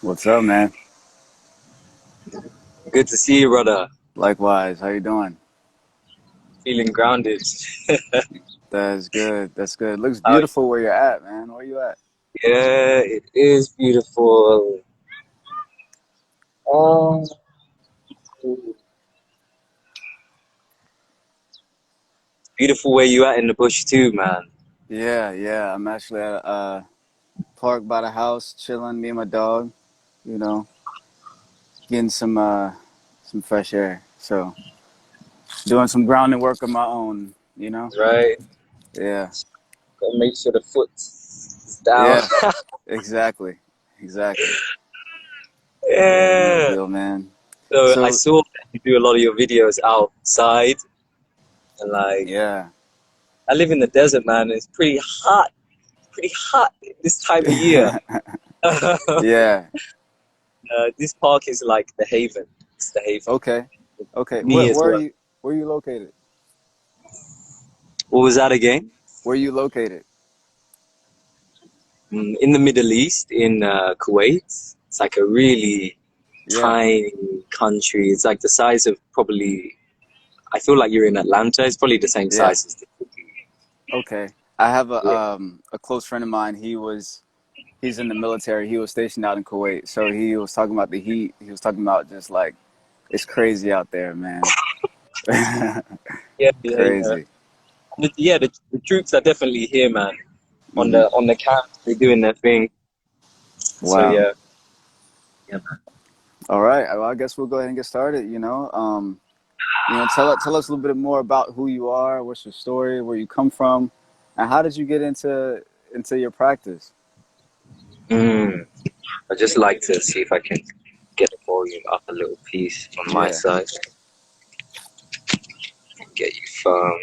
What's up, man? Good to see you, brother. Likewise, how you doing? Feeling grounded. That's good. That's good. Looks Uh, beautiful where you're at, man. Where you at? yeah, it is beautiful. Um, Beautiful where you at in the bush too, man. Yeah, yeah. I'm actually at a park by the house, chilling. Me and my dog. You know, getting some fresh air. So doing some grounding work of my own. You know. Right? Yeah. Gotta make sure the foot is down. Yeah. Exactly. Exactly. Yeah. No Yeah. deal, man. So I So saw that you do a lot of your videos outside, and like yeah. I live in the desert, man. It's pretty hot this time of year. Yeah. This park is like the haven. It's the haven. Okay. Okay. Me as Where are well. you? Where are you located? What was that again? Where are you located? In the Middle East, in Kuwait. It's like a really Yeah. tiny country. It's like the size of probably, I feel like you're in Atlanta. It's probably the same Yeah. size as the city. Okay. I have Yeah. a close friend of mine. He's in the military. He was stationed out in Kuwait. So he was talking about the heat. He was talking about just like it's crazy out there, man. Yeah, yeah, yeah. Crazy. Yeah, the troops are definitely here, man. Hmm. On the camp, they're doing their thing. So Wow. yeah, yeah, man. All right. Well, I guess we'll go ahead and get started. Tell us a little bit more about who you are. What's your story? Where you come from, and how did you get into your practice? Mm. I just like to see if I can get the volume up a little piece on my Yeah. side. Get you firm.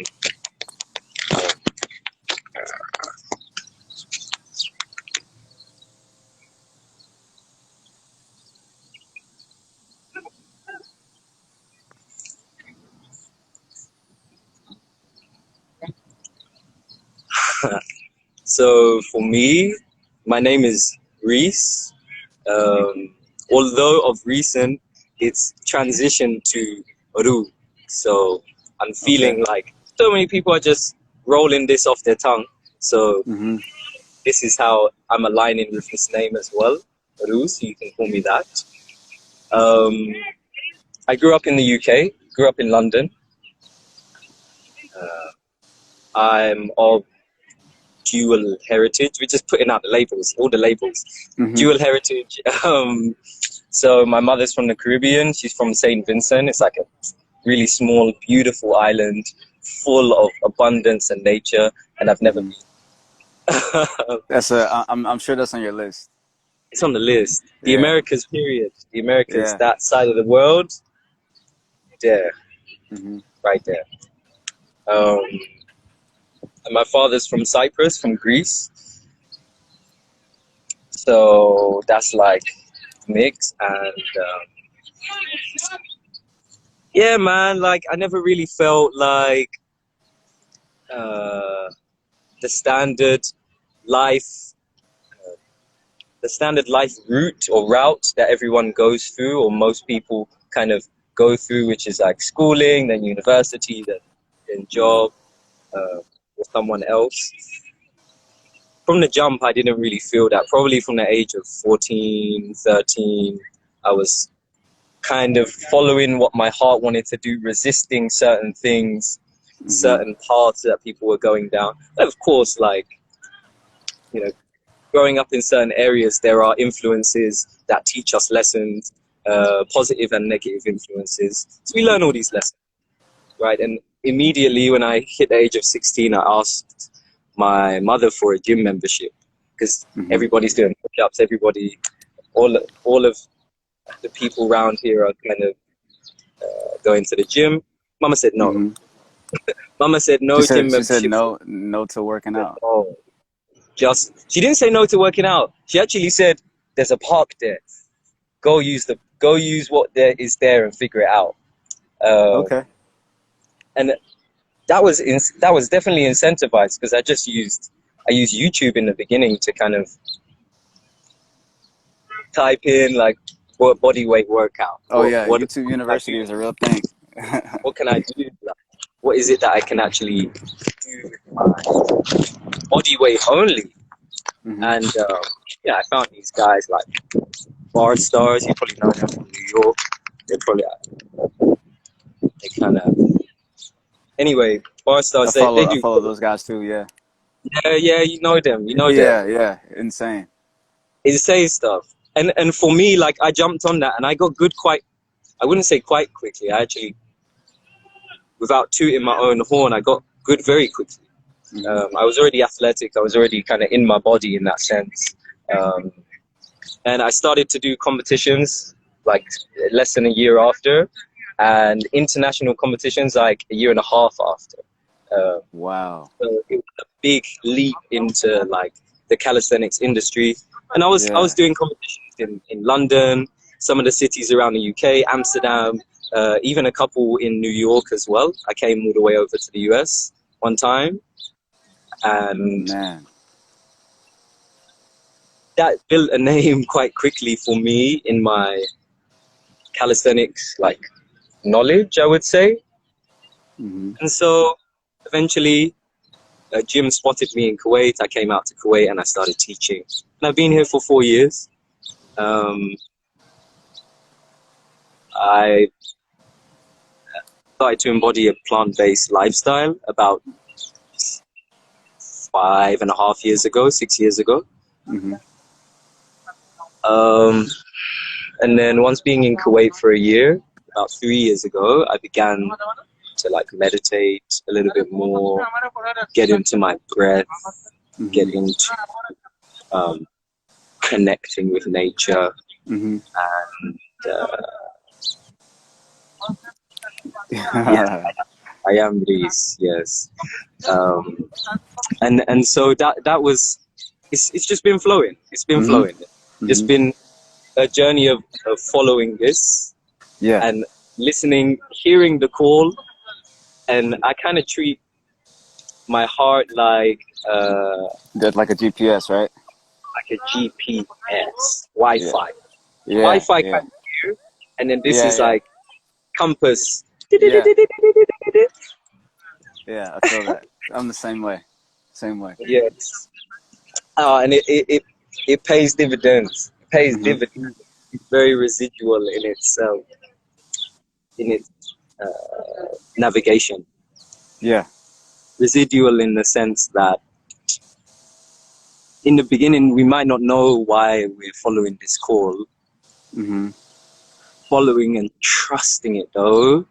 So for me, my name is Reese. Um, Although of recent, it's transitioned to Ru. So I'm Okay. feeling like so many people are just rolling this off their tongue. So Hmm. this is how I'm aligning with this name as well, Ru. So you can call me that. Um, I grew up in the UK. Grew up in London. I'm of dual heritage. We're just putting out the labels, all the labels. Hmm. Dual heritage. So my mother's from the Caribbean. She's from Saint Vincent. It's like a really small, beautiful island full of abundance and nature, and I've never Hmm. been. I'm sure that's on your list. It's on the list. The Yeah. Americas, period. The Americas, Yeah. that side of the world, there, Hmm. right there. Um, and my father's from Cyprus, from Greece, so that's like mix. And yeah, man, like I never really felt like uh, the standard life the standard life route that everyone goes through, or most people kind of go through, which is like schooling, then university, then Hmm. job uh, with someone else. From the jump, I didn't really feel that. Probably from the age of 14, 13, I was kind of following what my heart wanted to do, resisting certain things, Hmm. certain paths that people were going down. And of course, like, you know, growing up in certain areas, there are influences that teach us lessons, positive and negative influences. So we learn all these lessons, right? And immediately when I hit the age of 16, I asked my mother for a gym membership because Hmm. everybody's doing push-ups. All of the people around here are kind of going to the gym. Mama said no. Hmm. Mama said She no said gym she said memberships. no to working out. No. Just she didn't say no to working out. She actually said there's a park there. Go use what there is there and figure it out. Okay. And that was definitely incentivized because I used YouTube in the beginning to kind of type in like what body weight workout. Oh yeah, What YouTube can I do? University is a real thing. What can I do? Like, what is it that I can actually do with my body weight only? Hmm. And yeah, I found these guys like bar stars. You probably know them from New York. They probably they kind of anyway. Bar stars they I do. follow those guys too. Yeah. Yeah, yeah, you know them. You know them. Yeah, yeah, insane. Insane stuff. And for me, like I jumped on that and I got good quite. I wouldn't say quite quickly. I actually, without tooting my own horn, I got good very quickly. Hmm. I was already athletic. I was already kind of in my body in that sense. Um, and I started to do competitions like less than a year after, and international competitions like a year and a half after. Uh, Wow. so it was a big leap into like the calisthenics industry, and I was Yeah. doing competitions in London, some of the cities around the UK, Amsterdam, even a couple in New York as well. I came all the way over to the US one time, and Man. that built a name quite quickly for me in my calisthenics like knowledge, I would say. Hmm. And so eventually a gym spotted me in Kuwait. I came out to Kuwait and I started teaching. And I've been here for 4 years. Um, I started to embody a plant-based lifestyle about 5.5 years ago, 6 years ago. Hmm. Um, and then once being in Kuwait for a year, about 3 years ago, I began to like meditate a little bit more, get into my breath, Hmm. get into um, connecting with nature. Hmm. Uh, yeah, Yeah. I am Reese, yes. Um, and so that was it's just been flowing. It's been Hmm. flowing. Just Hmm. been a journey of following this Yeah. and listening, hearing the call, and I kind of treat my heart That's like a GPS, right? like a GPS, Yeah. Wi-Fi, Yeah. Wi-Fi kind Yeah. of view, and then this Yeah. is Yeah. like compass. Yeah. Yeah. I feel that. I'm the same way. Same way. Yes. And it pays dividends. It pays Hmm. dividends. It's very residual in its navigation. Yeah. Residual in the sense that in the beginning we might not know why we're following this call, Hmm. following and trusting it though.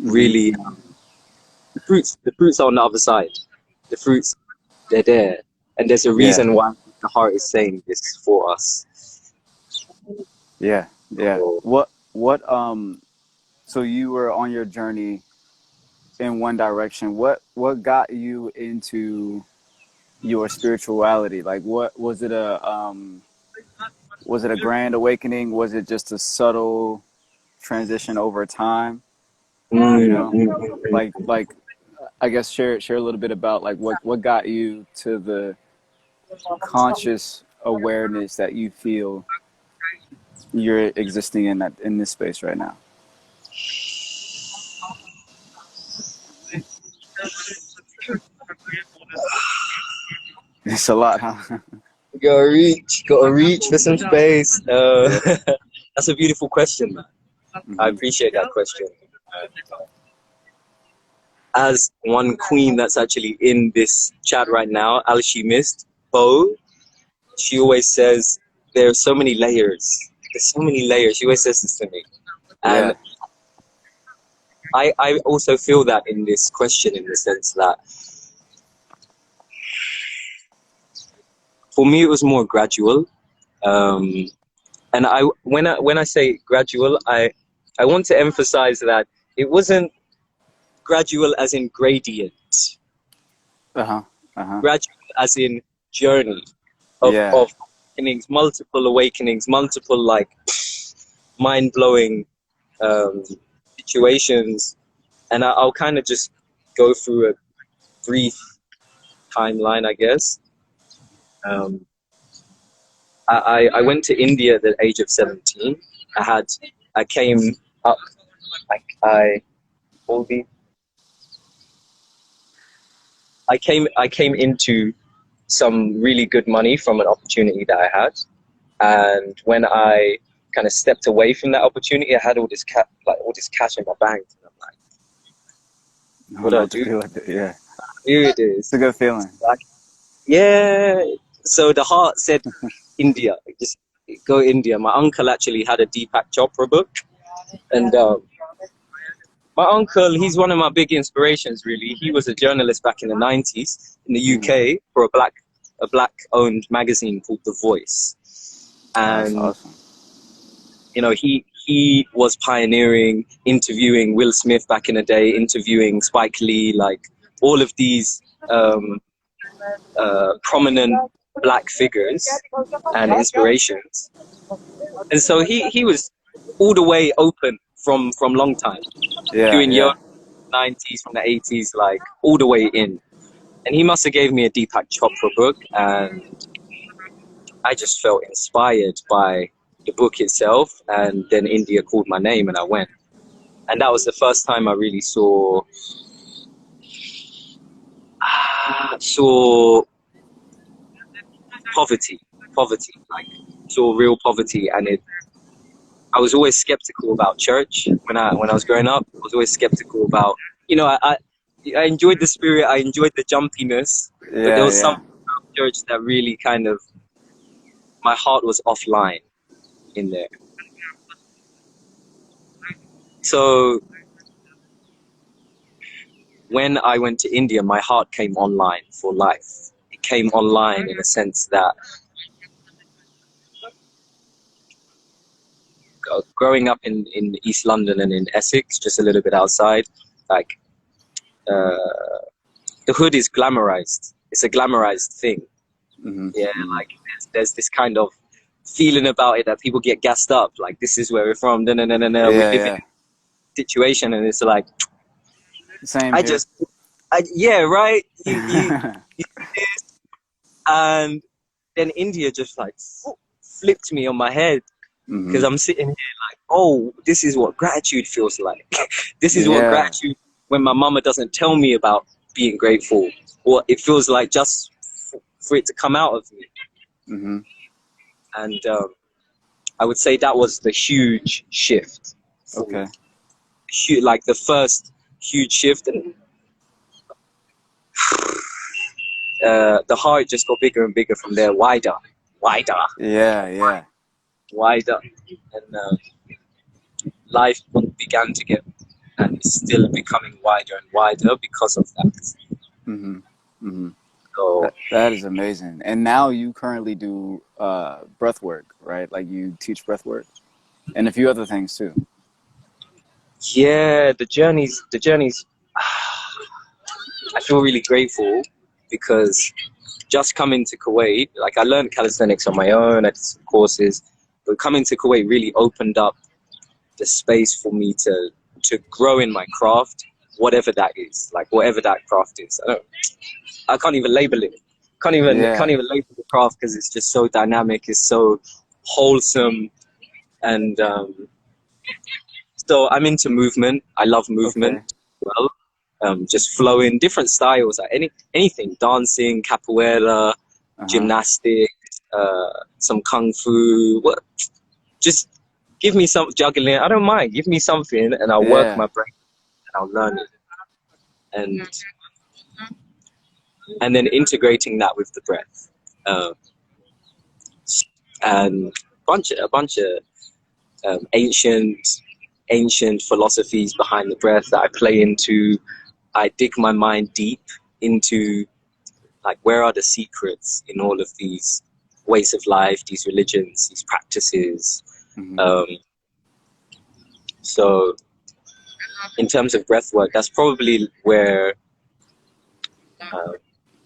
Hmm. Really, the fruits are on the other side. The fruits, they're there, and there's a Yeah. reason why the heart is saying this for us. Yeah. Yeah. So, So you were on your journey in one direction. What got you into your spirituality? Like what was it a grand awakening? Was it just a subtle transition over time? You know? Like I guess share a little bit about like what got you to the conscious awareness that you feel you're existing in that in this space right now. It's a lot, huh? gotta reach for some space. Yeah. That's a beautiful question, man. I Hmm. appreciate that question. As one queen that's actually in this chat right now, Alchemist, Bo, she always says, there are so many layers. There's so many layers. She always says this to me. And Yeah. I also feel that in this question, in the sense that for me it was more gradual. Um, and when I say gradual, I want to emphasize that it wasn't gradual as in gradient, Uh-huh. Uh-huh. gradual as in journey Yeah. of awakenings, multiple like mind blowing um, situations, and I'll kind of just go through a brief timeline, I guess. Um, I went to India at the age of 17. I came up, I all the I came into some really good money from an opportunity that I had, and when I kind of stepped away from that opportunity, I had all this cash in my bank, and I'm like, I what don't do know I what to do? do with it. Yeah, Here it it's a is. good feeling. Like, yeah. So the heart said India, just go India. My uncle actually had a Deepak Chopra book, and my uncle, he's one of my big inspirations. Really, he was a journalist back in the '90s in the Mm. UK for a black-owned magazine called The Voice, Oh, that's and awesome. you know he was pioneering, interviewing Will Smith back in the day, interviewing Spike Lee, like all of these prominent black figures and inspirations. And so he was all the way open from long time, Yeah, doing yoga yeah. '90s from the '80s, like all the way in. And he must have gave me a Deepak Chopra book, and I just felt inspired by the book itself. And then India called my name, and I went. And that was the first time I really saw poverty, like saw real poverty. And I was always skeptical about church when I was growing up. I was always skeptical about, I enjoyed the spirit, I enjoyed the jumpiness, but there Yeah, was yeah. something about church that really kind of, my heart was offline in there. So when I went to India, my heart came online for life. It came online in a sense that growing up in East London and in Essex, just a little bit outside, like uh, the hood is glamorized. It's a glamorized thing. Hmm. Yeah, Hmm. like there's this kind of feeling about it that people get gassed up. Like this is where we're from. No, no, no, no, no. We Yeah, live in yeah. a situation, and it's like Same I here. just, yeah, right. You and then India just like flipped me on my head because Hmm. I'm sitting here like, oh, this is what gratitude feels like. This is what Yeah. gratitude when my mama doesn't tell me about being grateful, or it feels like just for it to come out of me. Hmm. And I would say that was the huge shift for me. Okay. Like the first huge shift, and the heart just got bigger and bigger from there, wider, Yeah, yeah. wider, and life began to get, and is still becoming wider and wider because of that. Hmm. Hmm. So That is amazing. And now you currently do breath work, right? Like you teach breath work and a few other things too. yeah, the journeys. I feel really grateful because just coming to Kuwait, like I learned calisthenics on my own, I did some courses, but coming to Kuwait really opened up the space for me to grow in my craft, whatever that is, like whatever that craft is. I can't even label it. Can't Yeah. even label the craft because it's just so dynamic. It's so wholesome, and so I'm into movement. I love movement Okay. as well. Just flowing, different styles, like anything, dancing, capoeira, Uh-huh. gymnastics, some kung fu. What? Just give me some juggling. I don't mind. Give me something, and I'll work Yeah. my brain and I'll learn it. And then integrating that with the breath, um, and a bunch of ancient philosophies behind the breath that I play into. I dig my mind deep into like where are the secrets in all of these ways of life, these religions, these practices. Hmm. Um, so in terms of breath work, that's probably where uh,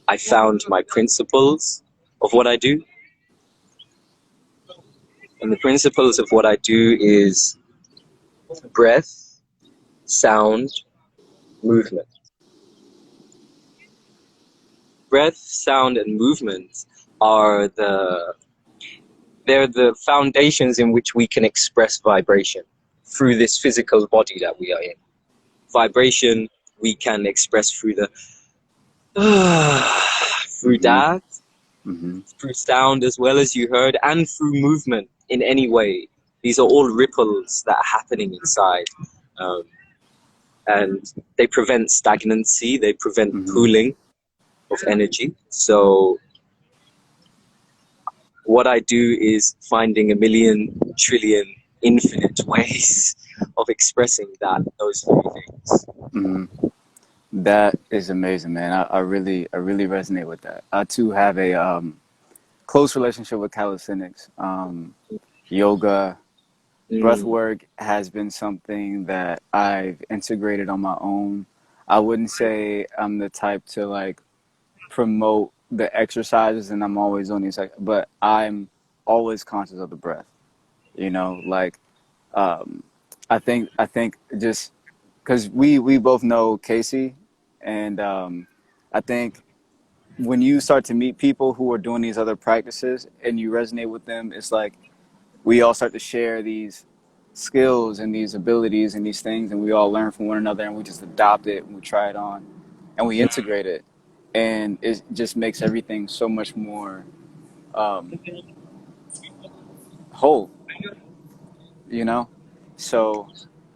I found my principles of what I do. And the principles of what I do is breath, sound, movement. Breath, sound, and movement are the they're the foundations in which we can express vibration through this physical body that we are in. Vibration we can express through the through Mm-hmm. that, Mm-hmm. through sound as well, as you heard, and through movement in any way. These are all ripples that are happening inside. Um, and they prevent stagnancy, they prevent Mm-hmm. pooling of energy. So what I do is finding a million trillion infinite ways of expressing those three things. Mm-hmm. That is amazing, man. I really resonate with that. I too have a close relationship with calisthenics. Yoga, breath Mm, work has been something that I've integrated on my own. I wouldn't say I'm the type to like promote the exercises and I'm always on these, like, but I'm always conscious of the breath. You know, like um, I think just because we both know Casey, and I think when you start to meet people who are doing these other practices and you resonate with them, it's like we all start to share these skills and these abilities and these things, and we all learn from one another, and we just adopt it and we try it on and we mm, integrate it, and it just makes everything so much more um, whole, you know. So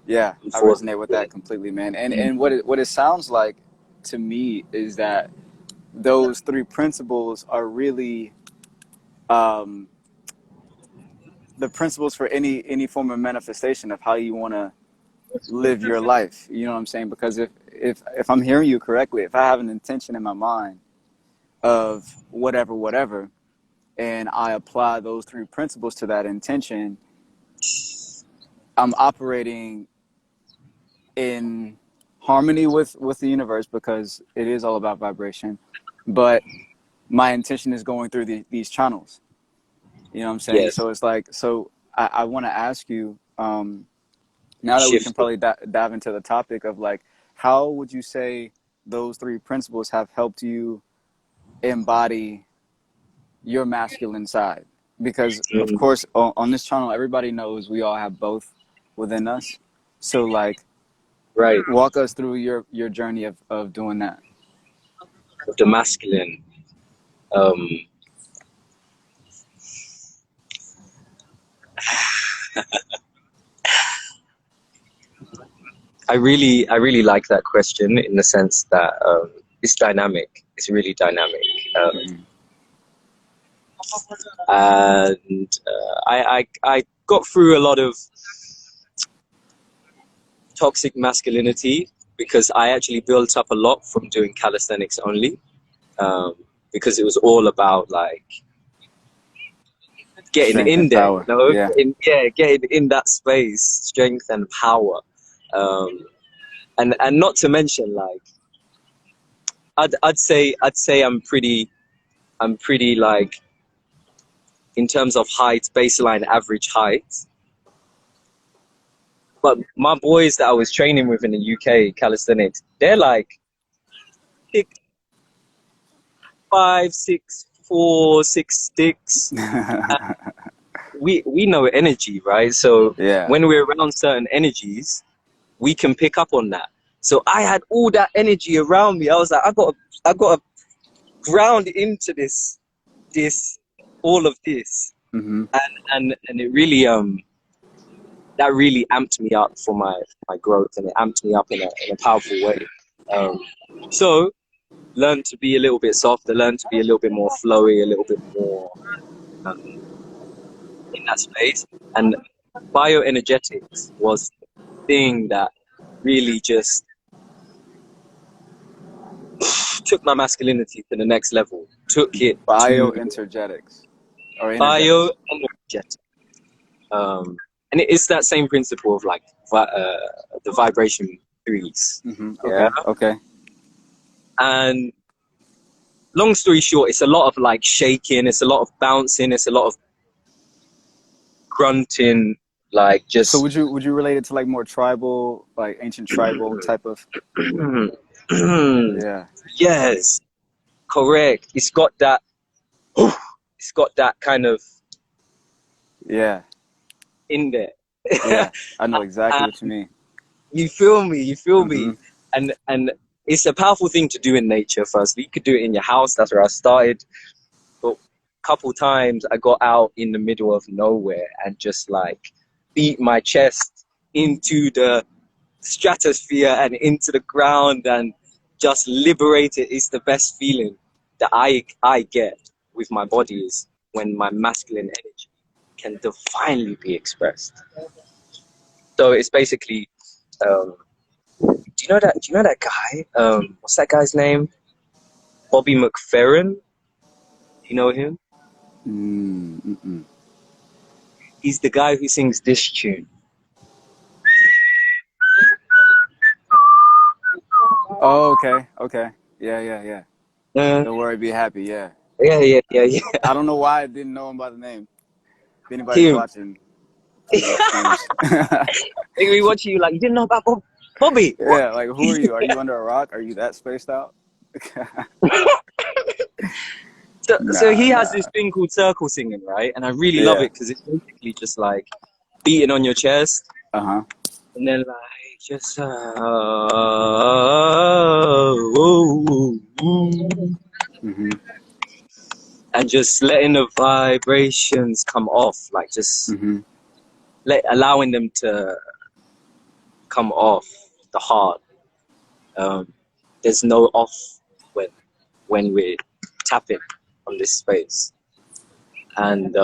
yeah, I resonate with that unfortunately. completely, man. And Mm, what it sounds like to me is that those three principles are really um, the principles for any form of manifestation of how you want to live your life. You know what I'm saying? Because if I'm hearing you correctly, if I have an intention in my mind of whatever, and I apply those three principles to that intention, I'm operating in harmony with the universe because it is all about vibration. But my intention is going through these channels. You know what I'm saying? yes, So it's like, so I want to ask you, now that we can shifting. probably dive into the topic of like, how would you say those three principles have helped you embody your masculine side? Because of Mm, course, on this channel, everybody knows we all have both within us. So like, right, walk us through your journey of doing that. of the masculine. Um, I really like that question in the sense that it's dynamic. It's really dynamic. Mm-hmm. And I got through a lot of toxic masculinity because I actually built up a lot from doing calisthenics only. Um, because it was all about like getting Strength in and there, you power. know, Yeah. getting in that space, strength and power. Um, and not to mention like I'd say I'm pretty like in terms of height, baseline average height. But my boys that I was training with in the UK calisthenics, they're like 6'5", 6'4", 6'6". We know energy, right? So Yeah. when we're around certain energies, we can pick up on that. So I had all that energy around me. I was like, I got to ground into this, all of this, Mm-hmm. and it really that really amped me up for my growth, and it amped me up in a powerful way. Um, so learn to be a little bit softer, learn to be a little bit more flowy, a little bit more um, in that space. And bioenergetics was the thing that really just took my masculinity to the next level, took it to Bioenergetics or energetics. bioenergetics. And it is that same principle of like the vibration threes. Mm-hmm. Yeah. Okay. Okay. And long story short, it's a lot of like shaking, it's a lot of bouncing, it's a lot of grunting, like So just would you relate it to like more tribal, like ancient tribal type of? Yeah. yes, correct. It's got that kind of Yeah. in there. Yeah. I know exactly And what you mean. you feel me? You feel Hmm. me? And it's a powerful thing to do in nature. Firstly, you could do it in your house. That's where I started. But a couple times I got out in the middle of nowhere and just like beat my chest into the stratosphere and into the ground and just liberate it. Is the best feeling that I get with my body is when my masculine energy can divinely be expressed. So it's basically, do you know that guy? What's that guy's name? Bobby McFerrin. Do you know him? Mm-mm. He's the guy who sings this tune. Oh, okay. Okay. Yeah, yeah, yeah. Uh, Don't worry, be happy. Yeah. yeah. I don't know why I didn't know him by the name. If anybody's Him. watching, please excuse. Like, we watch you like you didn't know about Bobby. What? Yeah, like who are you? Are you under a rock? Are you that spaced out? So Nah, he has this nah. thing called circle singing, right? And I really love Yeah. it because it's basically just like beating on your chest Uh-huh. and then like just oh, Hmm. and just letting the vibrations come off, like just Hmm. allowing them to come off the heart. Um, there's no off when we're tapping on this space, and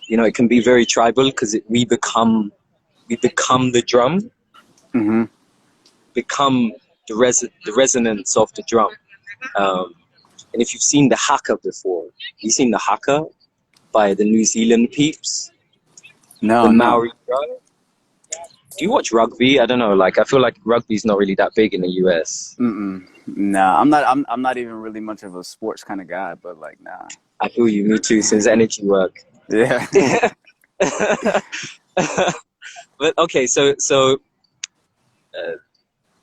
it can be very tribal because we become the drum, Hmm. become the resonance of the drum. Um, and if you've seen the haka before, you've seen the haka by the New Zealand peeps, the No, no. Maori tribe. Do you watch rugby? I don't know. Like, I feel like rugby's not really that big in the US. Mm-mm. Nah, I'm not. I'm not even really much of a sports kind of guy. But like, nah. I feel you. Me too. Since energy work. Yeah. But okay, so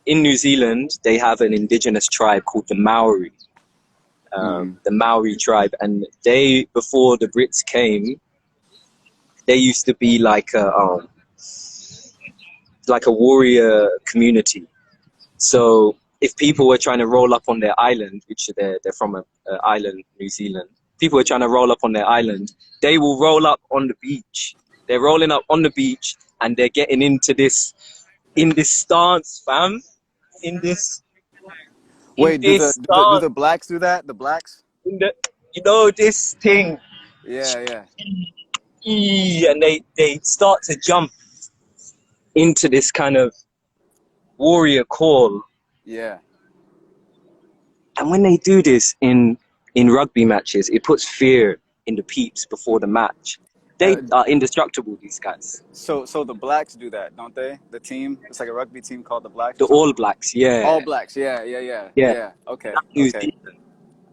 in New Zealand, they have an indigenous tribe called the Maori. Hmm. The Maori tribe, and they, before the Brits came, they used to be like a warrior community. So if people were trying to roll up on their island, which they're from a island, New Zealand, people were trying to roll up on their island, they will roll up on the beach. They're rolling up on the beach and they're getting into this in this stance, fam. In this in Wait, this do stance, the blacks do that? The blacks? in the this thing. Yeah, yeah, And they start to jump into this kind of warrior call. yeah. And when they do this in rugby matches, it puts fear in the peeps before the match. They Uh, are indestructible, these guys. so the blacks do that, don't they? The team, it's like a rugby team called the Blacks or The something. All Blacks, yeah. All blacks. Yeah, yeah, yeah, Yeah. yeah. Okay, New okay. Zealand.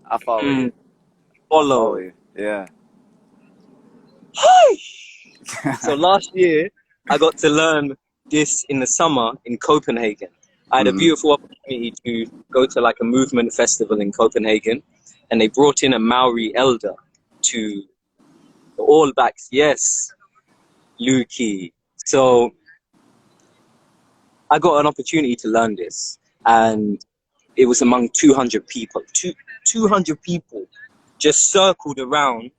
I follow you. I follow Follow. you. Yeah. So last year, I got to learn this in the summer in Copenhagen. I had a Hmm. beautiful opportunity to go to like a movement festival in Copenhagen, and they brought in a Maori elder to the All Blacks. Yes, Lukey. So I got an opportunity to learn this, and it was among 200 people. 200 people just circled around.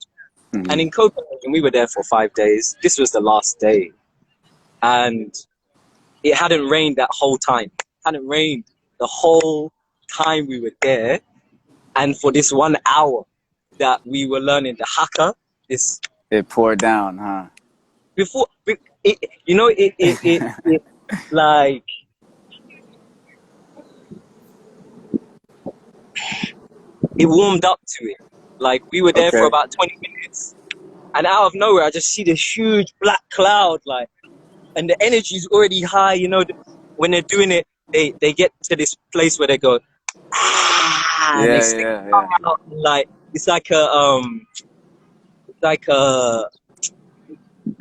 And Hmm. in Copenhagen, we were there for 5 days. This was the last day. And it hadn't rained that whole time. It hadn't rained the whole time we were there. And for this 1 hour that we were learning the haka, this It poured down, huh? before it like it warmed up to it. Like we were there for Okay. about 20 minutes, and out of nowhere, I just see this huge black cloud, like, and the energy is already high. When they're doing it, they get to this place where they go, ah, and they Yeah, stick yeah, yeah. out, like it's like a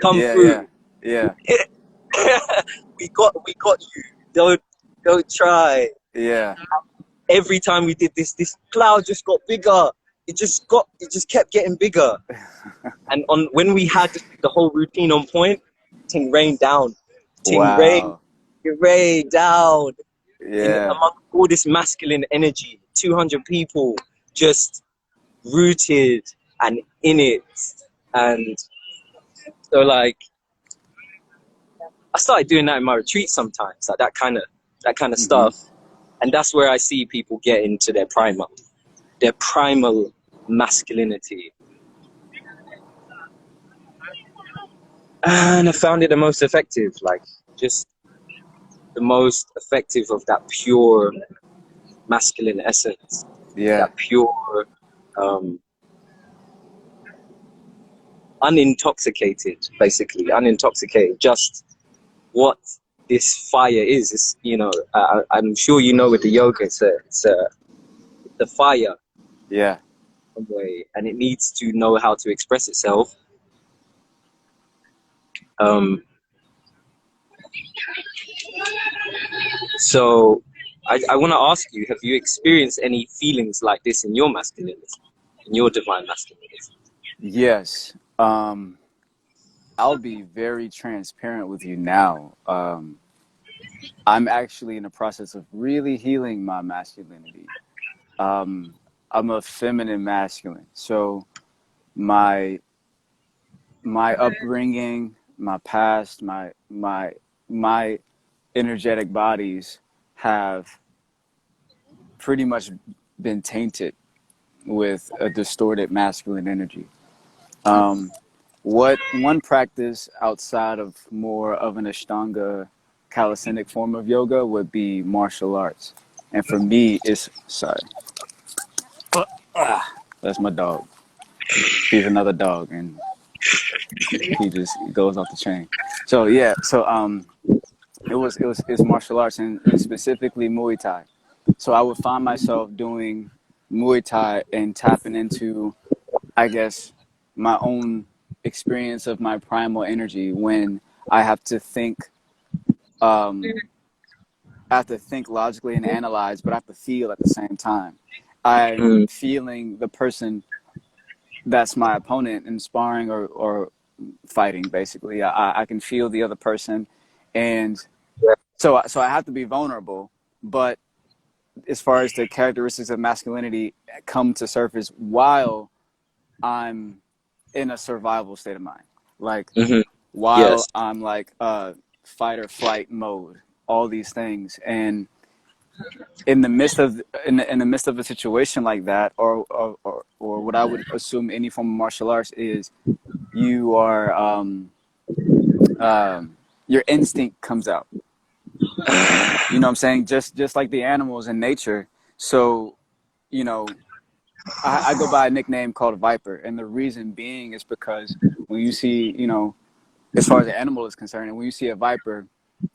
come Yeah, yeah, through. yeah, we got you. Don't try. yeah. Every time we did this cloud just got bigger. it just kept getting bigger. And on when we had the whole routine on point, ting rained down, ting rain, Wow. it rained down in Yeah. among all this masculine energy. 200 people just rooted and in it, and so like I started doing that in my retreat sometimes, like that kind of Hmm. stuff, and that's where I see people get into their primal masculinity, and I found it the most effective, like just the most effective of that pure masculine essence, Yeah. that pure, um, unintoxicated, basically unintoxicated, just what this fire is. It's, you know, I'm sure you know with the yoga, it's the fire Yeah. some way, and it needs to know how to express itself. Um, so I want to ask you: have you experienced any feelings like this in your masculinity, in your divine masculinity? Yes. I'll be very transparent with you now. I'm actually in the process of really healing my masculinity. Um, I'm a feminine masculine, so my my upbringing, my past, my energetic bodies have pretty much been tainted with a distorted masculine energy. Um, what one practice outside of more of an Ashtanga calisthenic form of yoga would be martial arts. And for me, it's sorry, that's my dog. He's another dog, and he just goes off the chain. So yeah, so it's martial arts and specifically Muay Thai. So I would find myself doing Muay Thai and tapping into, I guess, my own experience of my primal energy when I have to think, um, I have to think logically and analyze, but I have to feel at the same time. I'm Mm, feeling the person that's my opponent in sparring or fighting. Basically, I can feel the other person, and yeah. so I have to be vulnerable. But as far as the characteristics of masculinity come to surface while I'm in a survival state of mind, like Hmm. while Yes. I'm like fight or flight mode, all these things, and in the midst of a situation like that, or what I would assume any form of martial arts is, you are your instinct comes out. You know what I'm saying? Just like the animals in nature. So you know, I go by a nickname called Viper, and the reason being is because when you see, you know, as far as the animal is concerned, and when you see a viper,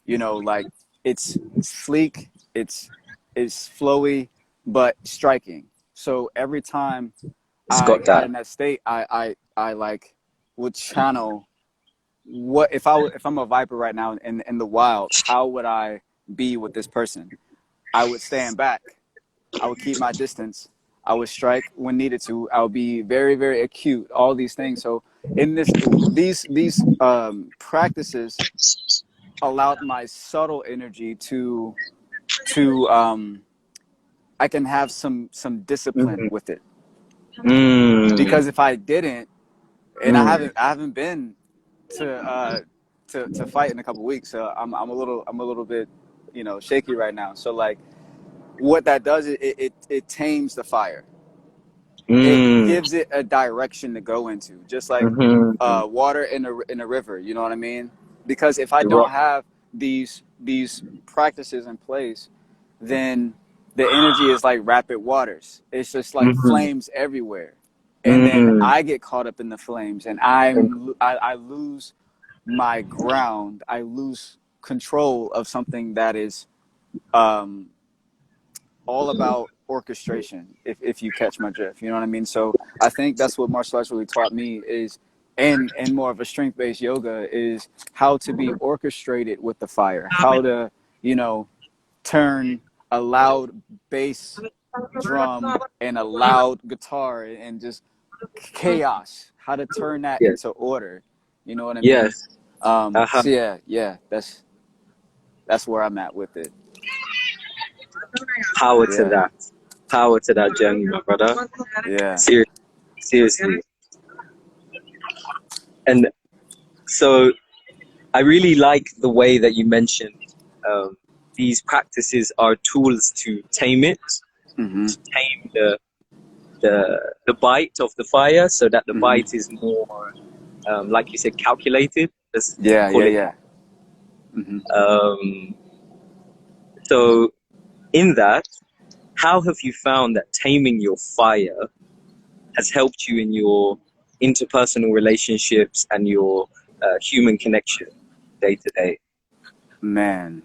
you know, like it's sleek, it's flowy, but striking. So every time It's I got got that. in that state, I like would channel what if I'm a viper right now in the wild, how would I be with this person? I would stand back. I would keep my distance. I would strike when needed to. I would be very, very acute. All these things. So in these practices allowed my subtle energy to I can have some discipline Mm, with it. mm, Because if I didn't, and mm. I haven't been to fight in a couple of weeks, so I'm a little bit, you know, shaky right now. So like what that does is it tames the fire. It Mm, gives it a direction to go into, just like mhm. water in a river. You know what I mean? Because if I The don't rock. have these practices in place, then the energy is like rapid waters. It's just like Mhm. flames everywhere, and then Mm. I get caught up in the flames, and I lose my ground. I lose control of something that is um, all about orchestration, if you catch my drift, you know what I mean. So I think that's what martial arts really taught me is, and more of a strength-based yoga is how to be orchestrated with the fire, how to, you know, turn a loud bass drum and a loud guitar and just chaos, how to turn that Yes. into order. You know what I mean? Yes. Uh-huh. So yeah, that's where I'm at with it. Power to Yeah, that. Power to that journey, my brother. yeah. Seriously. Seriously. And so I really like the way that you mentioned um, these practices are tools to tame it, Mhm. to tame the bite of the fire, so that the Mhm. bite is more, like you said, calculated. Let's Yeah, call yeah, it. yeah. Mhm. Um, so in that, how have you found that taming your fire has helped you in your interpersonal relationships and your human connection day to day? Man,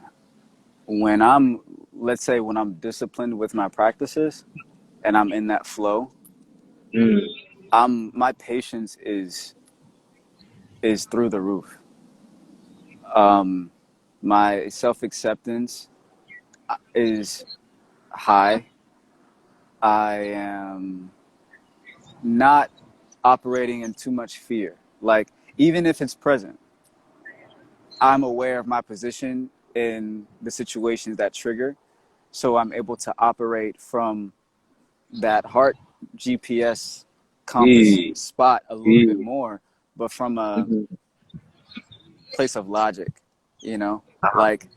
when I'm let's say when I'm disciplined with my practices and I'm in that flow, Mm, my patience is through the roof. Um, my self acceptance is high. I am not operating in too much fear. Like, even if it's present, I'm aware of my position in the situations that trigger. So I'm able to operate from that heart GPS compass mm, spot a little bit mm, more, but from a mhm. place of logic, you know? Uh-huh. Like,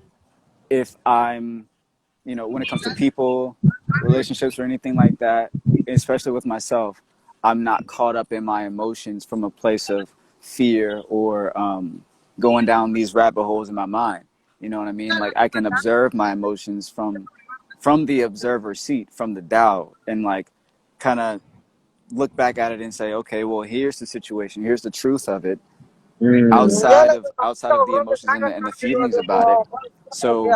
if I'm, when it comes to people, relationships, or anything like that, especially with myself, I'm not caught up in my emotions from a place of fear or going down these rabbit holes in my mind. You know what I mean? Like, I can observe my emotions from the observer seat, from the Tao, and like kind of look back at it and say, okay, well, here's the situation, here's the truth of it, Mm, outside of the emotions and the feelings about it. So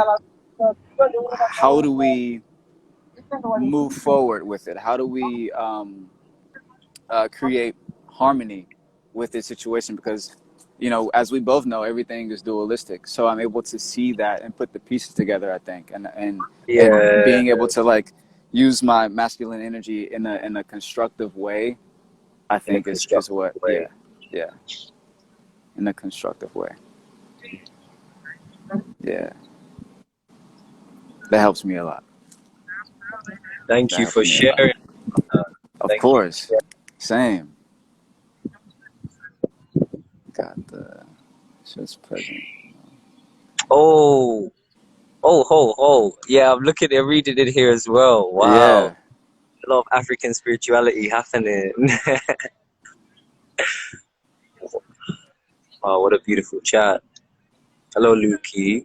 how do we move forward with it? How do we create harmony with this situation? Because as we both know, everything is dualistic. So I'm able to see that and put the pieces together, I think, and yeah, being able to like use my masculine energy in a constructive way, I in a think is constructive what, way. yeah, in a constructive way. Yeah, that helps me a lot. Thank That you helps for me a lot. sharing. Uh, Of Thank you for course, sharing. same. Got the shit's present. Oh, oh. Yeah, I'm looking at reading it here as well. Yeah. Wow. A lot of African spirituality happening. Wow, what a beautiful chat. Hello, Lukey.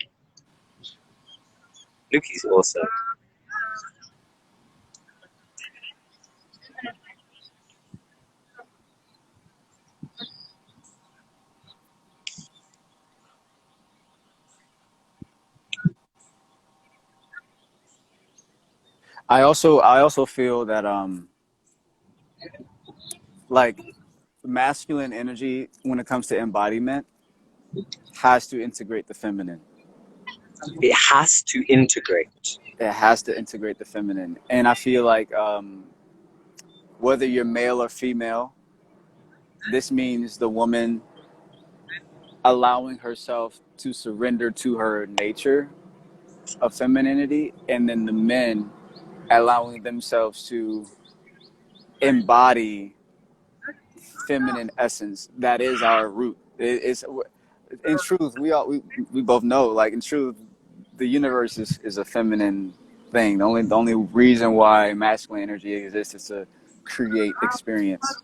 Lukey's awesome. I also feel that like masculine energy when it comes to embodiment has to integrate the feminine. It has to integrate. It has to integrate the feminine. And I feel like whether you're male or female, this means the woman allowing herself to surrender to her nature of femininity, and then the men allowing themselves to embody feminine essence that is our root. It's in truth, we both know, like, in truth, the universe is a feminine thing. The only reason why masculine energy exists is to create experience.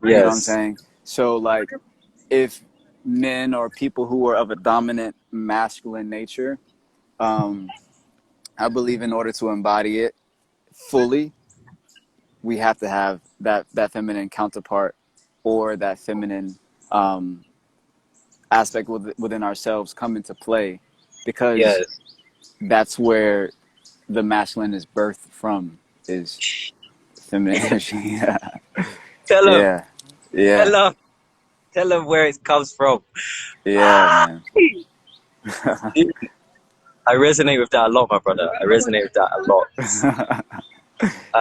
You know what I'm Yes. saying? So like, if men or people who are of a dominant masculine nature, um, I believe in order to embody it fully, we have to have that feminine counterpart or that feminine um, aspect within ourselves come into play, because Yes. that's where the masculine is birthed from, is feminine energy. Yeah, Tell him. yeah, yeah, Tell him. Tell him where it comes from. yeah, Ah, man. I resonate with that a lot, my brother. I resonate with that a lot.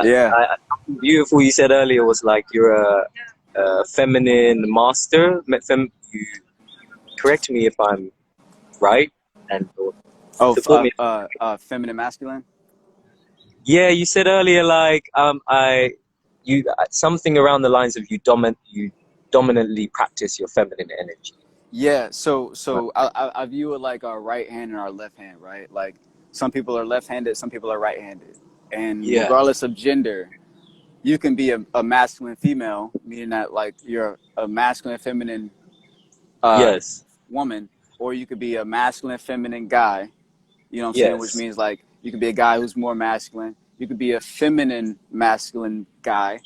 Yeah, Beautiful. You said earlier was like you're a feminine master. You correct me if I'm right, and or oh, support me. feminine, masculine. Yeah, you said earlier like you something around the lines of you dominantly practice your feminine energy. Yeah, so Right. I view it like our right hand and our left hand, right? Like some people are left-handed, some people are right-handed, and Yeah. regardless of gender, you can be a masculine female, meaning that like you're a masculine feminine uh, Yes. woman, or you could be a masculine feminine guy. You know what I'm saying? Which Yes. means like you could be a guy who's more masculine. You could be a feminine masculine guy,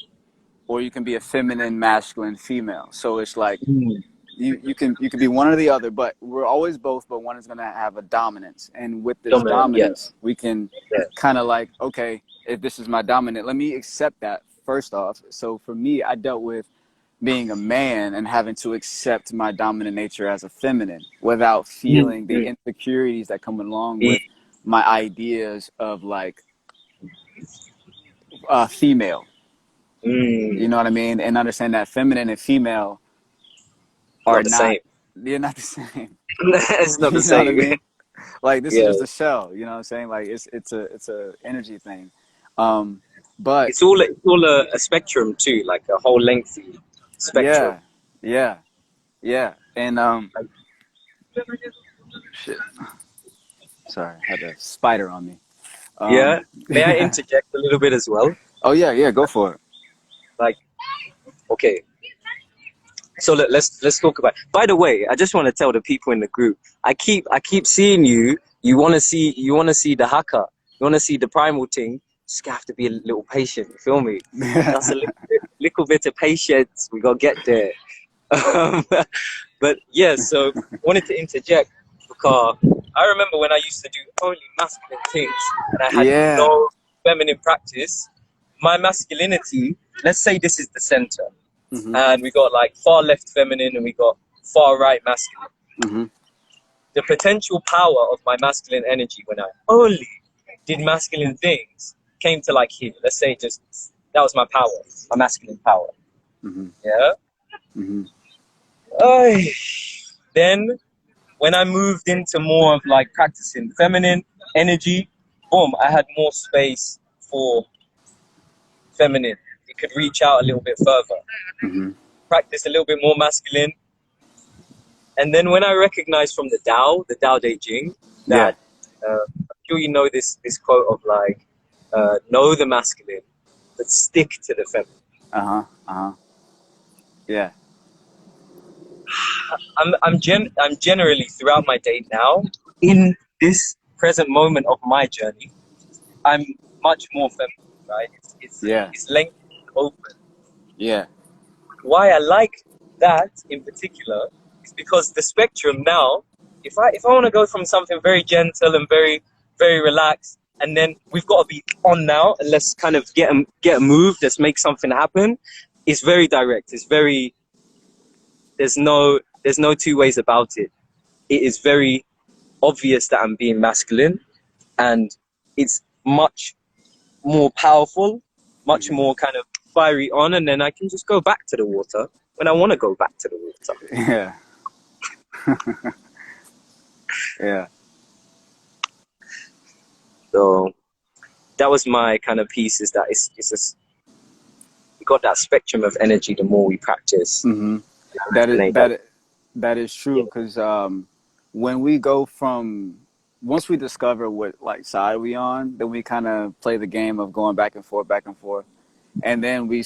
or you can be a feminine masculine female. So it's like Mm. you can be one or the other, but we're always both. But one is going to have a dominance, and with this Dominant. dominance, Yes. we can Yes. kind of like, okay, if this is my dominant, let me accept that first off. So for me, I dealt with being a man and having to accept my dominant nature as a feminine without Mm. feeling the Mm. insecurities that come along Mm. with my ideas of like female. You Mm. know what I mean? And understand that feminine and female are Not the not, same. they're not the same. It's not the You know what I same. mean? Like this is Yeah. just a shell. You know what I'm saying? Like it's a energy thing. Um, but It's all a spectrum too, like a whole lengthy spectrum. yeah, yeah, yeah. And shit. Sorry, I had a spider on me. Yeah. Um, May I interject a little bit as well? oh yeah, yeah. Go for it. Like, okay, so let's talk about. By the way, I just want to tell the people in the group. I keep seeing you. You want to see the haka. You want to see the primal thing. Just have to be a little patient. You feel me? That's a little bit of patience. We gotta get there. Um, but yeah, so wanted to interject because I remember when I used to do only masculine things and I had Yeah. no feminine practice. My masculinity, let's say this is the center, Mhm. and we got like far left feminine and we got far right masculine. Mhm. The potential power of my masculine energy when I only did masculine things came to like here. Let's say just that was my power, my masculine power. Mhm. Yeah. Mhm. Ay. Then when I moved into more of like practicing feminine energy, boom, I had more space for feminine. It could reach out a little bit further. Mhm. Practice a little bit more masculine. And then when I recognized from the Tao Te Ching, Yeah. that I'm sure you know this quote of like, know the masculine, but stick to the feminine. Uh huh. Uh huh. Yeah. I'm generally throughout my day now in this present moment of my journey. I'm much more feminine, right? Yeah. It's lengthy and open. Yeah. Why I like that in particular is because the spectrum now, if I want to go from something very gentle and very relaxed, and then we've got to be on now and let's kind of get a move, let's make something happen. It's very direct. It's very there's no two ways about it. It is very obvious that I'm being masculine, and it's much more powerful, much Mhm. more kind of fiery on, and then I can just go back to the water when I want to go back to the water. Yeah. Yeah. So that was my kind of piece, is that it's just we got that spectrum of energy the more we practice. Mhm. And I That is resonate that. that that is Yeah. true because when we go from once we discover what like side we on, then we kind of play the game of going back and forth, and then we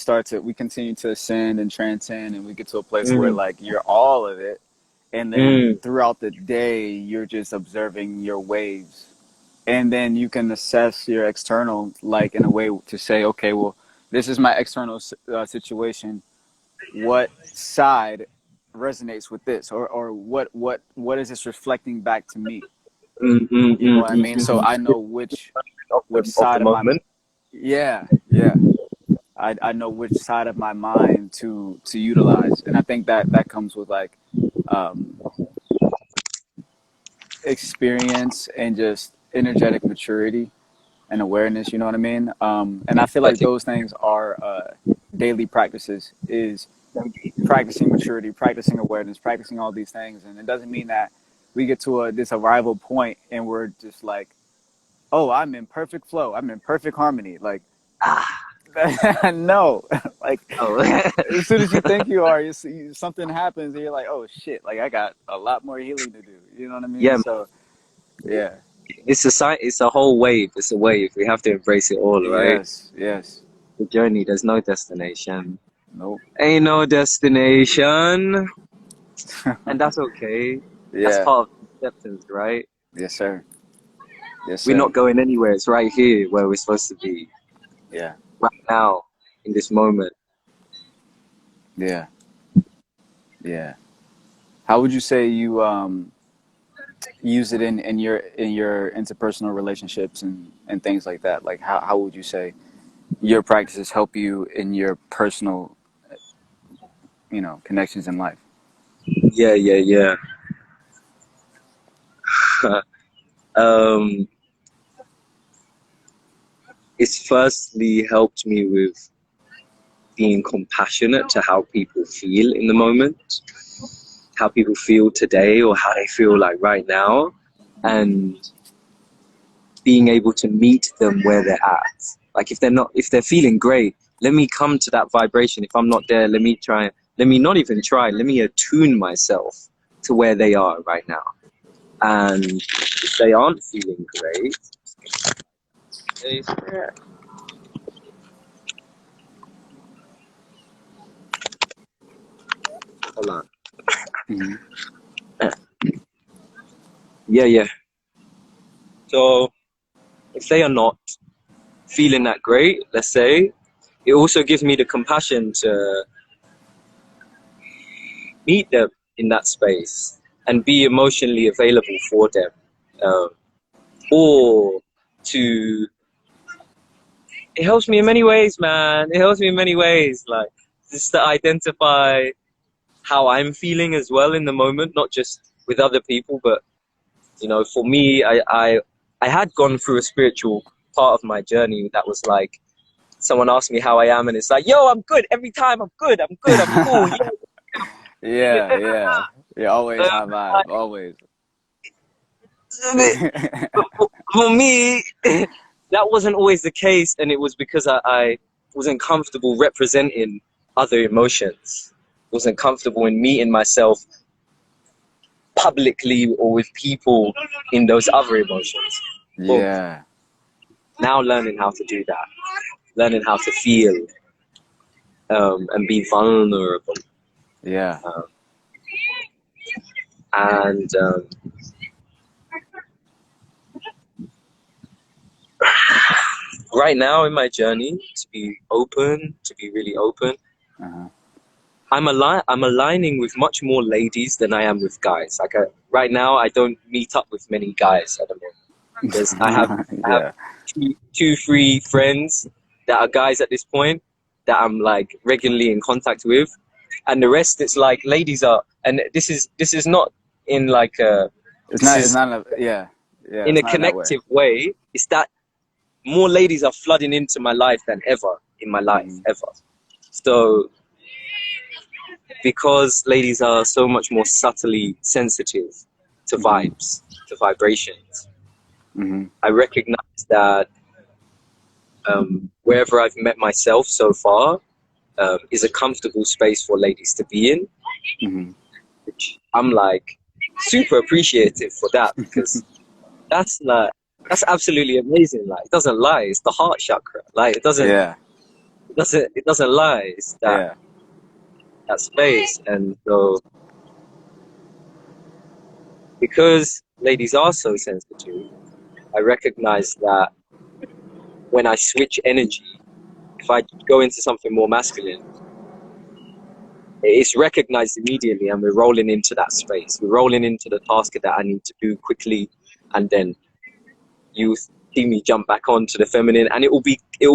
continue to ascend and transcend, and we get to a place where Mm, like you're all of it, and then mm, throughout the day you're just observing your waves, and then you can assess your external like in a way to say, okay, well, this is my external situation. What side resonates with this, or what is this reflecting back to me? mm, mm, You know mm, what I mm, mean? So mm. I know which Of the side of my moment. yeah, yeah, I know which side of my mind to utilize, and I think that that comes with like um, experience and just energetic maturity. and awareness. You know what I mean? And I feel I like think those things are daily practices. Is practicing maturity, practicing awareness, practicing all these things, and it doesn't mean that we get to this arrival point and we're just like, oh, I'm in perfect flow, I'm in perfect harmony. Like, ah no, like oh as soon as you think you are, something happens and you're like, oh shit, like I got a lot more healing to do. You know what I mean? yeah, So yeah, it's a whole wave. It's a wave. We have to embrace it all, right? yes, yes, The journey. There's no destination. nope, Ain't no destination, and that's okay. That's yeah, part of acceptance, right? yes sir, yes We're sir, not going anywhere. It's right here where we're supposed to be, yeah, right now, in this moment. yeah, yeah. How would you say you use it in your interpersonal relationships and things like that? Like how would you say your practices help you in your personal, connections in life? Yeah, yeah, yeah. um, it's firstly helped me with being compassionate to how people feel in the moment, how people feel today, or how they feel like right now, Mm-hmm. and being able to meet them where they're at. Like if they're feeling great, let me come to that vibration. If I'm not there, let me not even try, let me attune myself to where they are right now. And if they aren't feeling great, yeah, hold on. Mm-hmm. Yeah, yeah. So if they are not feeling that great, let's say, it also gives me the compassion to meet them in that space and be emotionally available for them, um, or to it helps me in many ways, man. It helps me in many ways, like just to identify how I'm feeling as well in the moment, not just with other people, but for me, I had gone through a spiritual part of my journey that was like someone asked me how I am, and it's like, yo, I'm good every time. I'm good. I'm good. I'm cool. Yeah, Yeah, yeah, yeah. Always high like, vibe. Always. for me, that wasn't always the case, and it was because I wasn't comfortable representing other emotions, wasn't comfortable in meeting myself publicly or with people in those other emotions. Boom. Yeah, Now learning how to do that, learning how to feel, and be vulnerable. yeah. Um, and right now in my journey, to be really open, Uh-huh. I'm aligning with much more ladies than I am with guys. Like right now, I don't meet up with many guys at the moment. I have Yeah. two, three friends that are guys at this point that I'm like regularly in contact with, and the rest it's like ladies are. And this is not in like It's this not. It's is not a. Yeah. Yeah. in It's a not that way. connective way. It's that more ladies are flooding into my life than ever in my life Mm-hmm. ever. So because ladies are so much more subtly sensitive to Mm-hmm. vibes, to vibrations, Mm-hmm. I recognize that wherever I've met myself so far is a comfortable space for ladies to be in, Mm-hmm. which I'm like super appreciative for that because that's like that's absolutely amazing. Like it doesn't lie, it's the heart chakra. Like Yeah. it doesn't lie. It's Yeah. that space, and so because ladies are so sensitive, I recognize that when I switch energy, if I go into something more masculine, it's recognized immediately, and we're rolling into that space. We're rolling into the task that I need to do quickly, and then you see me jump back onto the feminine, and it will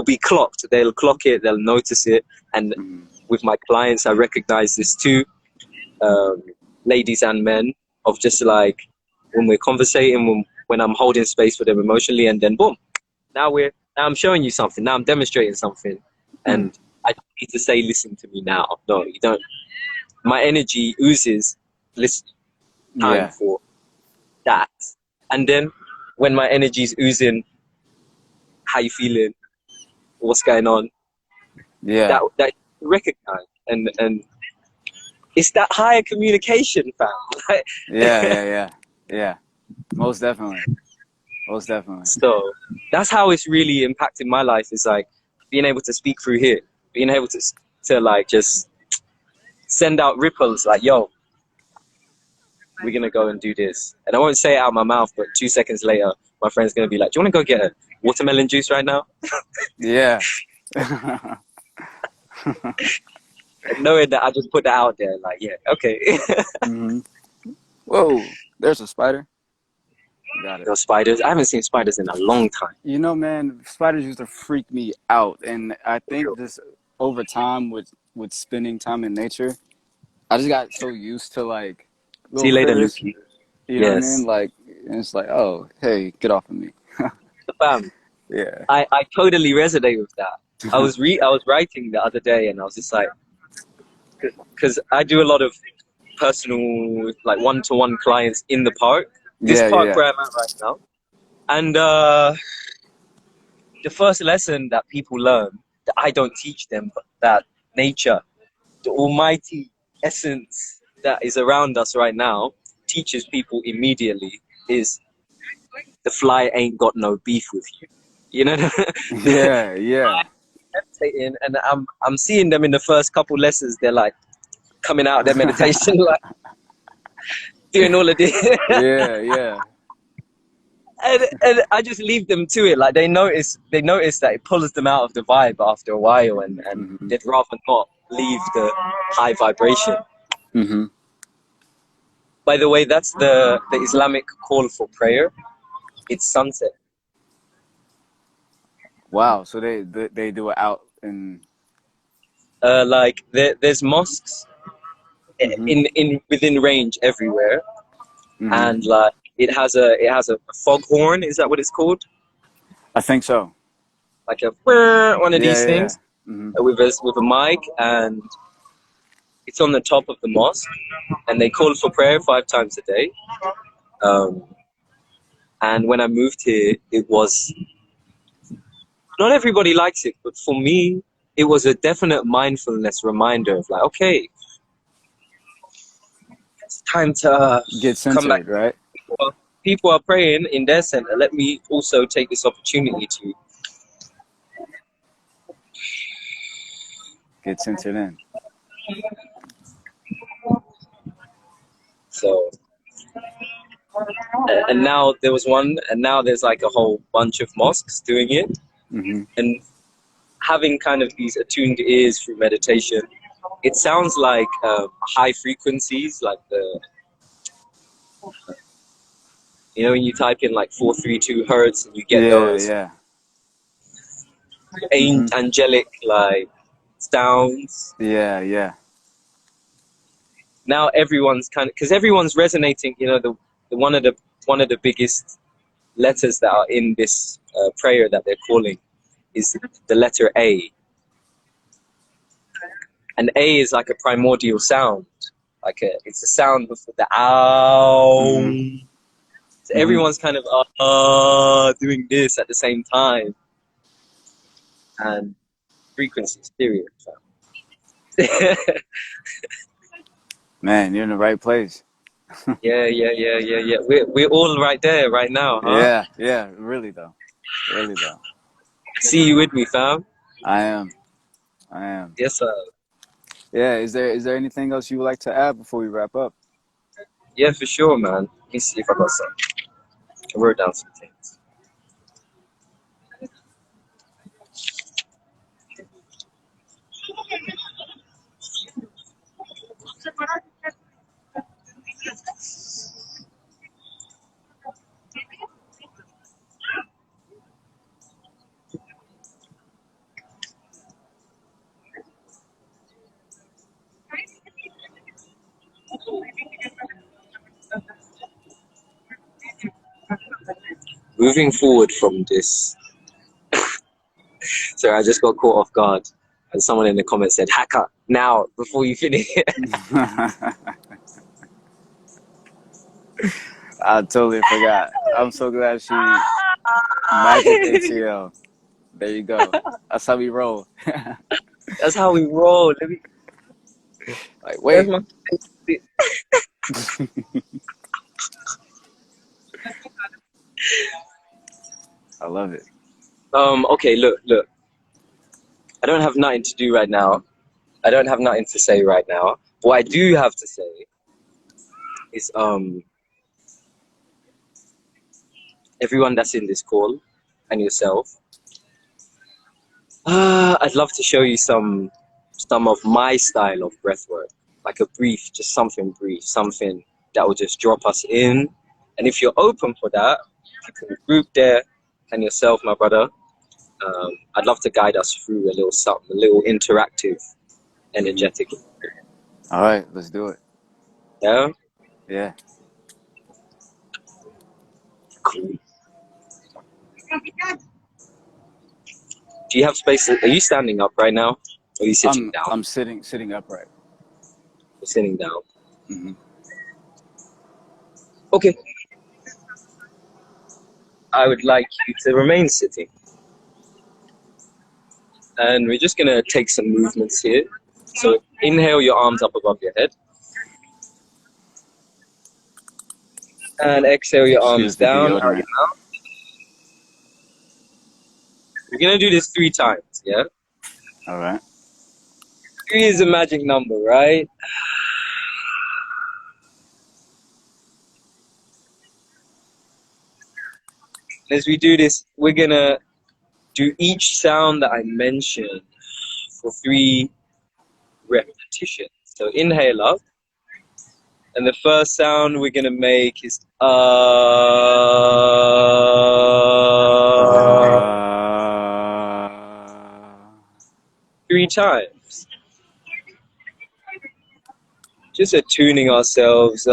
be clocked. They'll clock it, they'll notice it, and Mm-hmm. with my clients, I recognize this too, um, ladies and men, of just like when we're conversating, when I'm holding space for them emotionally, and then boom. Now I'm showing you something. Now I'm demonstrating something, Mm. and I don't need to say, "Listen to me now." No, you don't. My energy oozes. Listen, time Yeah. for that. And then when my energy's oozing, how you feeling? What's going on? Yeah. That recognize, and it's that higher communication, fam. Yeah. Yeah. Yeah. Yeah. Most definitely. Most definitely. So that's how it's really impacted my life. Is like being able to speak through here, being able to like just send out ripples like, "Yo, we're gonna go and do this," and I won't say it out of my mouth, but 2 seconds later, my friend's gonna be like, "Do you want to go get a watermelon juice right now?" Yeah. And knowing that I just put that out there, like, yeah, okay. Hmm. Whoa, there's a spider. Got it. Those spiders, I haven't seen spiders in a long time. You know, man, spiders used to freak me out, and I think just over time with spending time in nature, I just got so used to like See little you later, critters. Lukey. You know what I mean? Yes. Like, and it's like, oh, hey, get off of me. The fam. Yeah. I totally resonate with that. I was writing the other day, and I was just like, because I do a lot of personal, like one-to-one clients in the park. This Yeah, park yeah, where I'm at right now, and the first lesson that people learn that I don't teach them, but that nature, the almighty essence that is around us right now, teaches people immediately is the fly ain't got no beef with you. You know, yeah, yeah, meditating, and I'm seeing them in the first couple lessons. They're like coming out of their meditation, like doing all of this, yeah, yeah. and I just leave them to it. Like they notice that it pulls them out of the vibe after a while, and Hmm. they'd rather not leave the high vibration. Hmm. By the way, that's the Islamic call for prayer. It's sunset. Wow. So they do it out in. Like there's mosques Hmm. in within range everywhere, Hmm. and like it has a foghorn. Is that what it's called? I think so. Like a one of Yeah, these yeah, yeah. things Hmm. with a mic, and it's on the top of the mosque, and they call for prayer 5 times a day. Um, and when I moved here, it was not everybody likes it, but for me, it was a definite mindfulness reminder of like, okay, it's time to Get come back. centered, right? People are praying in their center. Let me also take this opportunity to. Get centered in. So, and now there was one, and now there's like a whole bunch of mosques doing it. Hmm. And having kind of these attuned ears through meditation, it sounds like high frequencies, like when you type in like 432 hertz and you get Yeah, those yeah. Hmm. angelic like sounds. Yeah, yeah. Now everyone's kind of because everyone's resonating. The one of the biggest letters that are in this prayer that they're calling is the letter A, and A is like a primordial sound. It's a sound before the ow. Hmm. So Hmm. everyone's kind of doing this at the same time, and frequency stereo. yeah, Man, you're in the right place. yeah, yeah, yeah, yeah. We're all right there right now, huh? Yeah, yeah. Really though. Really though. See you with me, fam. I am. I am. Yes, sir. Yeah. Is there anything else you would like to add before we wrap up? Yeah, for sure, man. Let me see if I got some. I wrote down some things. Moving forward from this, Sorry, I just got caught off guard. And someone in the comments said, "Hacker, now, before you finish." I totally forgot. I'm so glad she magic ATL. There you go. That's how we roll. That's how we roll. Like, Where's wait. my... I love it. Okay, look. I don't have nothing to do right now. I don't have nothing to say right now. What I do have to say is, everyone that's in this call and yourself, I'd love to show you some of my style of breathwork, like a brief, just something brief, something that will just drop us in. And if you're open for that, if you can group there and yourself, my brother, I'd love to guide us through a little something, a little interactive, energetic. All right, let's do it. Yeah? Yeah. Cool. Do you have space? Are you standing up right now? Or are you sitting down? I'm sitting upright. You're sitting down. Mm-hmm. Okay. I would like you to remain sitting. And we're just going to take some movements here. So inhale your arms up above your head. And exhale your arms Excuse the down out your deodorant. mouth. We're going to do this 3 times, yeah? All right. 3 is a magic number, right? As we do this, we're going to do each sound that I mentioned for 3 repetitions. So inhale up. And the first sound we're going to make is 3 times. Just attuning ourselves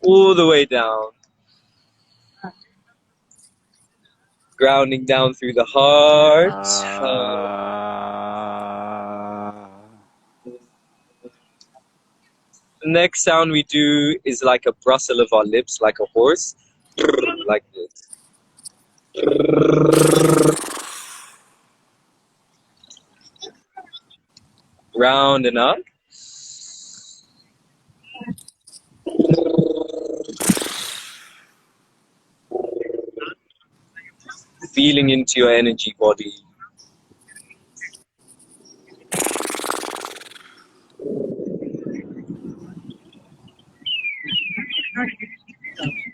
all the way down. Grounding down through the heart. The next sound we do is like a rustle of our lips, like a horse. Like this. Round and up. Feeling into your energy body.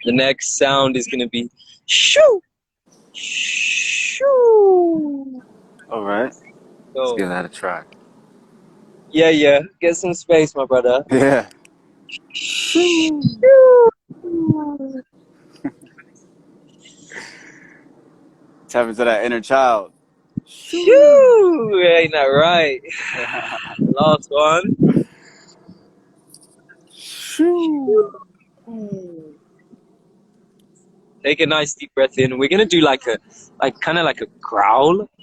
The next sound is going to be shoo, shoo. All right. Let's So, give that a try. yeah. Get some space, my brother. Yeah. Shoo. Tap into that inner child. Shoo. Ain't that right? Last one. Shoo. Take a nice deep breath in. We're gonna do like kind of like a growl. So it's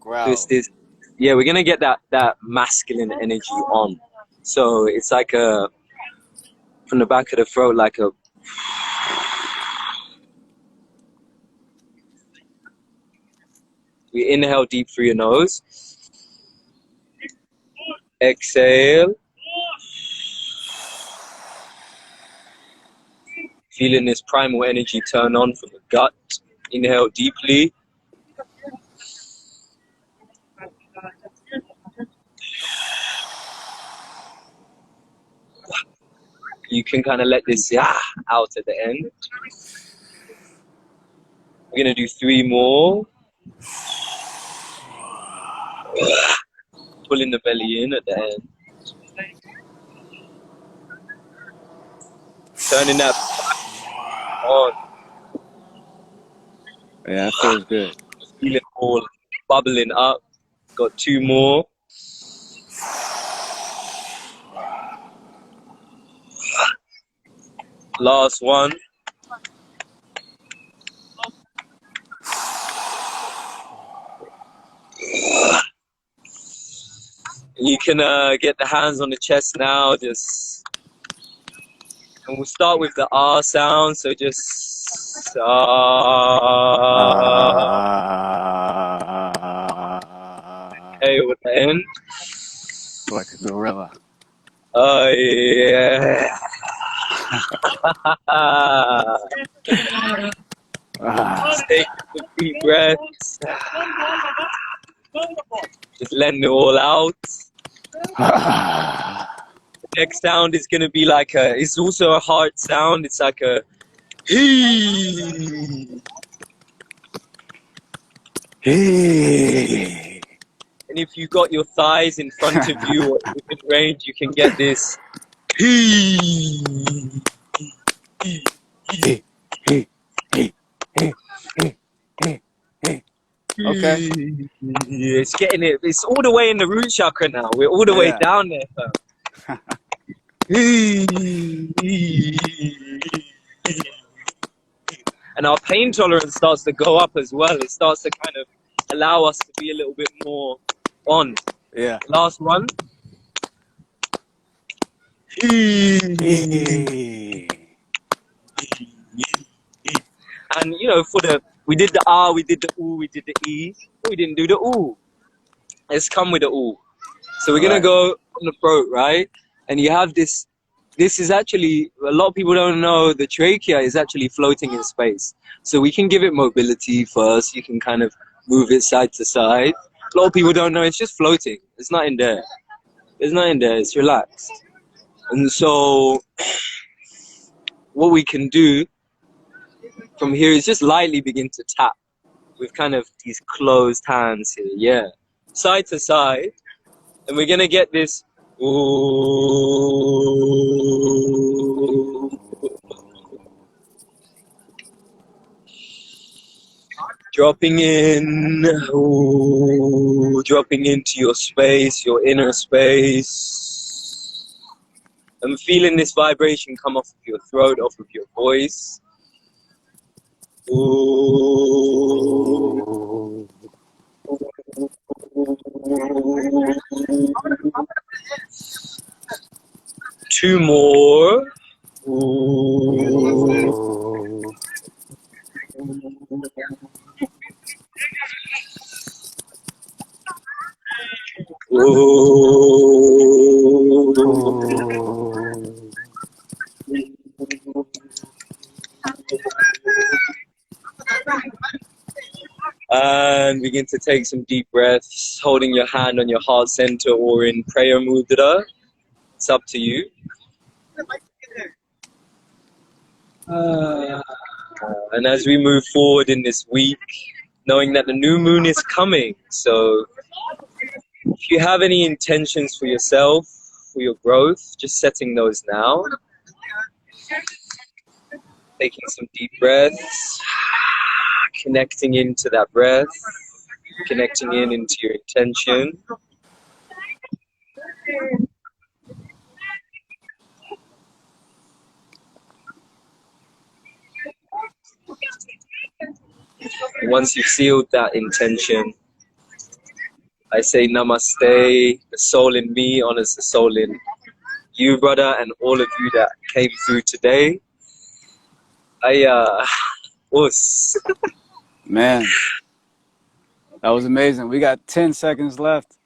Growl. this. Yeah, we're gonna get that masculine energy on. So it's like a from the back of the throat, like a. We inhale deep through your nose. Exhale. Feeling this primal energy turn on from the gut. Inhale deeply. You can kind of let this out at the end. We're gonna do 3 more. Pulling the belly in at the end. Turning that on. Yeah, that feels good. Feel it all bubbling up. Got 2 more. Last one. You can get the hands on the chest now. And we'll start with the R sound. So just A with the end. Like a gorilla. Oh yeah. Take some deep breaths. Just letting it all out. The next sound is gonna be like it's also a heart sound. It's like a hee. Hey. And if you got your thighs in front of you or within range, you can get this hee. Hey, hey, hey, hey, hey, hey, hey. Okay. It's getting it. It's all the way in the root chakra now. We're all the way Yeah. down there, fam. And our pain tolerance starts to go up as well. It starts to kind of allow us to be a little bit more on. Yeah. Last one. Hey. And you know, we did the R, we did the ooh, we did the E, but we didn't do the ooh. Let's come with the ooh. So we're All gonna right. go on the throat, right? And you have this. This is actually, a lot of people don't know, the trachea is actually floating in space. So we can give it mobility first. You can kind of move it side to side. A lot of people don't know it's just floating. It's not in there. It's not in there. It's relaxed. And so what we can do from here is just lightly begin to tap with kind of these closed hands here. Yeah. Side to side. And we're going to get this. Ooh. Dropping in. Ooh. Dropping into your space, your inner space. I'm feeling this vibration come off of your throat, off of your voice. Ooh. Two more. Ooh. Ooh. And begin to take some deep breaths, holding your hand on your heart center or in prayer mudra. It's up to you. And as we move forward in this week, knowing that the new moon is coming, so if you have any intentions for yourself, for your growth, just setting those now. Taking some deep breaths, connecting into that breath, connecting into your intention. Once you've sealed that intention, I say namaste. The soul in me honors the soul in you, brother, and all of you that came through today. Us. Man, that was amazing. We got 10 seconds left.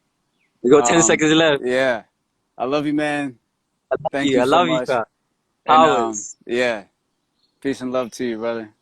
We got 10 seconds left. Yeah. I love you, man. Thank I you so love you, much. fam. And Powers. yeah. Peace and love to you, brother.